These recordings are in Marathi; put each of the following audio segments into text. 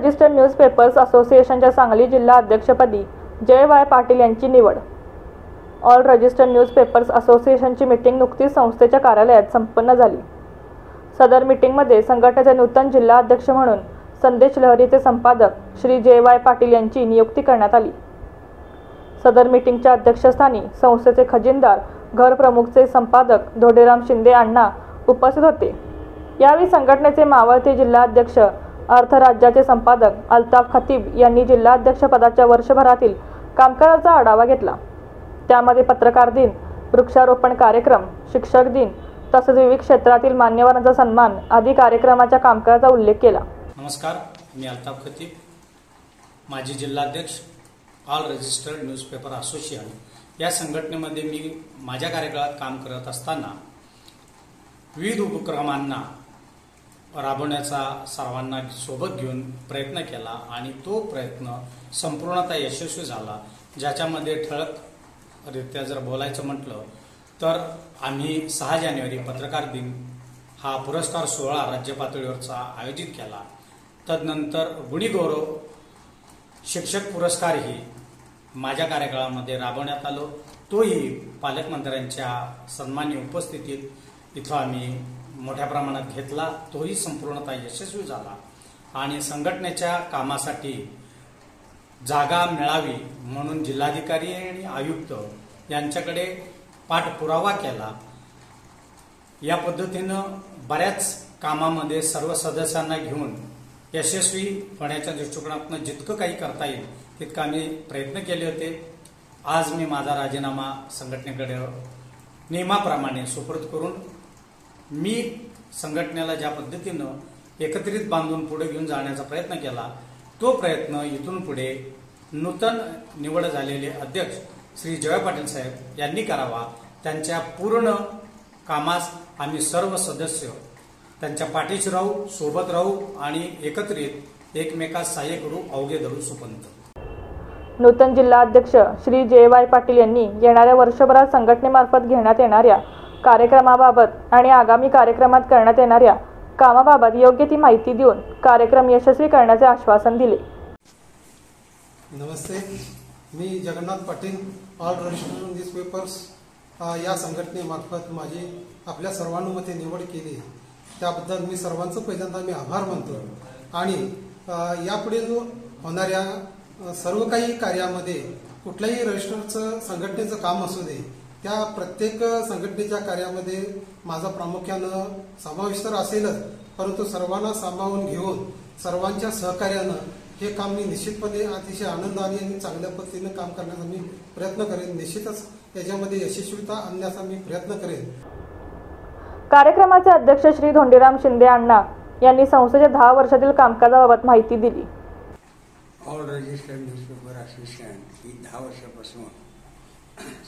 रजिस्टर्ड न्यूजपेपर्स असोसिएशनच्या सांगली जिल्हा अध्यक्षपदी जय वाय पाटील यांची निवड। ऑल रजिस्टर्ड न्यूजपेपर्स असोसिएशनची मीटिंग नुकतीच संस्थेच्या कार्यालयात संपन्न झाली। सदर मीटिंगमध्ये संघटनेचे नूतन जिल्हा अध्यक्ष म्हणून संदेश लहरीचे संपादक श्री जय वाय पाटील यांची नियुक्ती करण्यात आली। सदर मीटिंगच्या अध्यक्षस्थानी संस्थेचे खजिनदार घर प्रमुखचे संपादक धोंडीराम शिंदे अण्णा उपस्थित होते। यावेळी संघटनेचे मावळते जिल्हा अध्यक्ष अर्थ राज्याचे संपादक अल्ताफ खतीब यांनी जिल्हा अध्यक्ष पदाच्या वर्षभरातील कामकाजाचा आढावा घेतला। त्यामध्ये पत्रकार दिन, वृक्षारोपण कार्यक्रम, शिक्षक दिन तसेच विविध क्षेत्रातील मान्यवरांचा सन्मान आदी कार्यक्रमाच्या कामकाजाचा उल्लेख केला। नमस्कार, मी अल्ताफ खतीब, माजी जिल्हाध्यक्ष ऑल रजिस्टर्ड न्यूजपेपर असोसिएशन या संघटनेमध्ये मी माझ्या कार्यकाळात काम करत असताना विविध उपक्रमांना राबवण्याचा सर्वांना सोबत घेऊन प्रयत्न केला आणि तो प्रयत्न संपूर्णतः यशस्वी झाला। ज्याच्यामध्ये ठळकरित्या जर बोलायचं म्हटलं तर आम्ही 6 जानेवारी पत्रकार दिन हा पुरस्कार सोहळा राज्य पातळीवरचा आयोजित केला। तदनंतर गुणीगौरव शिक्षक पुरस्कारही माझ्या कार्यकाळामध्ये राबवण्यात आलो। तोही पालकमंत्र्यांच्या सन्मानी उपस्थितीत इथं आम्ही मोठ्या प्रमाणात घेतला। तोही संपूर्णतः यशस्वी झाला आणि संघटनेच्या कामासाठी जागा मिळावी म्हणून जिल्हाधिकारी आणि आयुक्त यांच्याकडे पाठपुरावा केला। या पद्धतीनं बऱ्याच कामामध्ये सर्व सदस्यांना घेऊन यशस्वी होण्याच्या दृष्टिकोनातून जितकं काही करता येईल तितकं आम्ही प्रयत्न केले होते। आज मी माझा राजीनामा संघटनेकडे नियमाप्रमाणे सुपूर्द करून मी संघटनेला ज्या पद्धतीनं एकत्रित बांधून पुढे घेऊन जाण्याचा प्रयत्न केला तो प्रयत्न इथून पुढे नूतन निवड झालेले अध्यक्ष श्री जय पाटील साहेब यांनी करावा। त्यांच्या पूर्ण कामास आम्ही सर्व सदस्य त्यांच्या पाठीशी राहू, सोबत राहू आणि एकत्रित एकमेकास सहाय्य करू, अवघे धरू सुपंथ। नूतन जिल्हा अध्यक्ष श्री जय वाय पाटील यांनी येणाऱ्या वर्षभरात संघटनेमार्फत घेण्यात येणाऱ्या कार्यक्रमाबाबत आणि आगामी कार्यक्रमात करण्यात येणाऱ्या कामाबाबत योग्य ती माहिती देऊन कार्यक्रम यशस्वी करण्याचे आश्वासन दिले। नमस्ते, मी Jagannath Patil, all registered newspapers या संघटनेमार्फत माझी आपल्या सर्वानुमते निवड केली त्याबद्दल मी सर्वांचं पहिल्यांदा मी आभार मानतो आणि यापुढे होणाऱ्या सर्व काही कार्यामध्ये कुठल्याही रजिस्टरचं संघटनेचं काम असू दे त्या प्रत्येक संघटनेच्या कार्यामध्ये माझा प्रामुख्यानं समावेश तर असेलच, परंतु सर्वांना सामावून घेऊन सर्वांच्या सहकार्यानं हे काम मी निश्चितपणे अतिशय आनंदाने आणि चांगल्या पद्धतीने काम करण्याचा मी प्रयत्न करेन। निश्चितच याच्यामध्ये यशस्वीता आणण्याचा मी प्रयत्न करेन। कार्यक्रमाचे अध्यक्ष श्री धोंडीराम शिंदे अण्णा यांनी संस्थेच्या 10 वर्षातील कामकाजाबाबत माहिती दिली। ऑल रजिस्टर्ड न्यूजपेपर असोसिएशन ही 10 वर्षापासून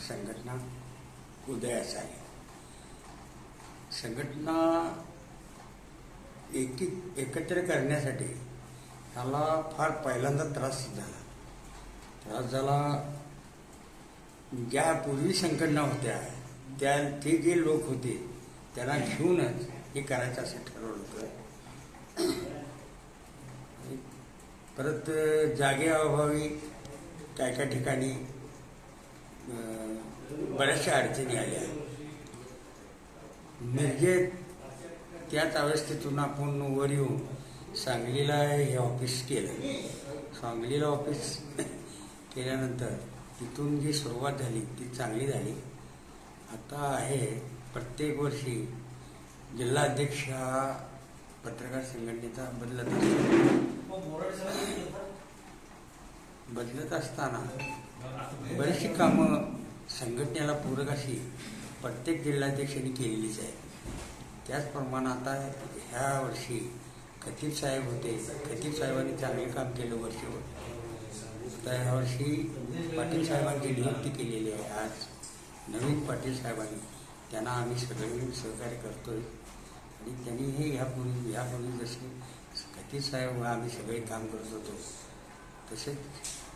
संघटना उदयास आहे। संघटना एकत्र करण्यासाठी त्याला फार पहिल्यांदा त्रास झाला। ज्या पूर्वी संघटना होत्या त्या ते जे लोक होते त्यांना घेऊनच हे करायचं असं ठरवलं होतं। परत जागेअभावी काय ठिकाणी बऱ्याचशा अडचणी आल्या। निर्जेत त्याच अवस्थेतून आपण वर येऊन सांगलीला हे ऑफिस केलं। सांगलीला ऑफिस केल्यानंतर तिथून जी सुरुवात झाली ती चांगली झाली। आता आहे प्रत्येक वर्षी जिल्हाध्यक्ष हा पत्रकार संघटनेचा बदलत असताना बरीचशी कामं संघटनेला पूरक अशी प्रत्येक जिल्हाध्यक्षांनी केलेलीच आहे। त्याचप्रमाणे आता ह्या वर्षी खतीब साहेब होते, खतीब साहेबांनी चांगले काम केलं वर्षभर, तर ह्या वर्षी पाटील साहेबांची नियुक्ती केलेली आहे। आज नवीन पाटील साहेबांनी त्यांना आम्ही सगळे सहकार्य करतोय आणि त्यांनी हे ह्यापूर्वी जसे खतीब साहेब आम्ही सगळे काम करत होतो तसेच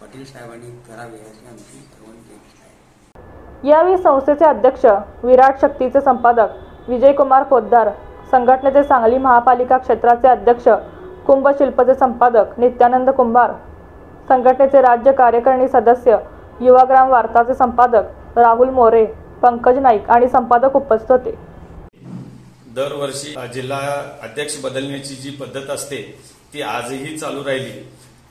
पाटील साहेबांनी करावे अशी आमची सर्वांची इच्छा आहे। यावेळी संस्थेचे अध्यक्ष विराट शक्तीचे संपादक विजयकुमार पोद्दार, संघटनेचे सांगली महापालिका क्षेत्राचे अध्यक्ष कुंभ शिल्पचे संपादक नित्यानंद कुंभार, संघटनेचे राज्य कार्यकारिणी सदस्य, युवाग्राम वार्ताचे संपादक राहुल मोरे, पंकज नाईक आणि संपादक उपस्थित होते. दरवर्षी जिल्हा अध्यक्ष बदलण्याची जी पद्धत असते ती आजही चालू राहिली.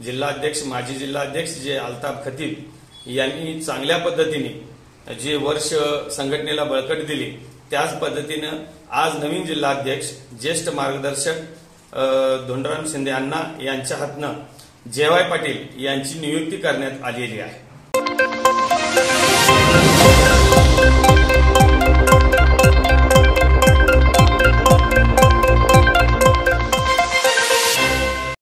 जिल्हा अध्यक्ष, माजी जिल्हा अध्यक्ष जे अल्ताफ खतीब यांनी चांगल्या पद्धतीने जे वर्ष संघटनेला बळकटी दिली, त्याच पद्धतीनं आज नवीन जिल्हा अध्यक्ष ज्येष्ठ मार्गदर्शक धोंडराम शिंदे अण्णा यांच्या हातनं JY पाटील यांची नियुक्ती करण्यात आलेली आहे.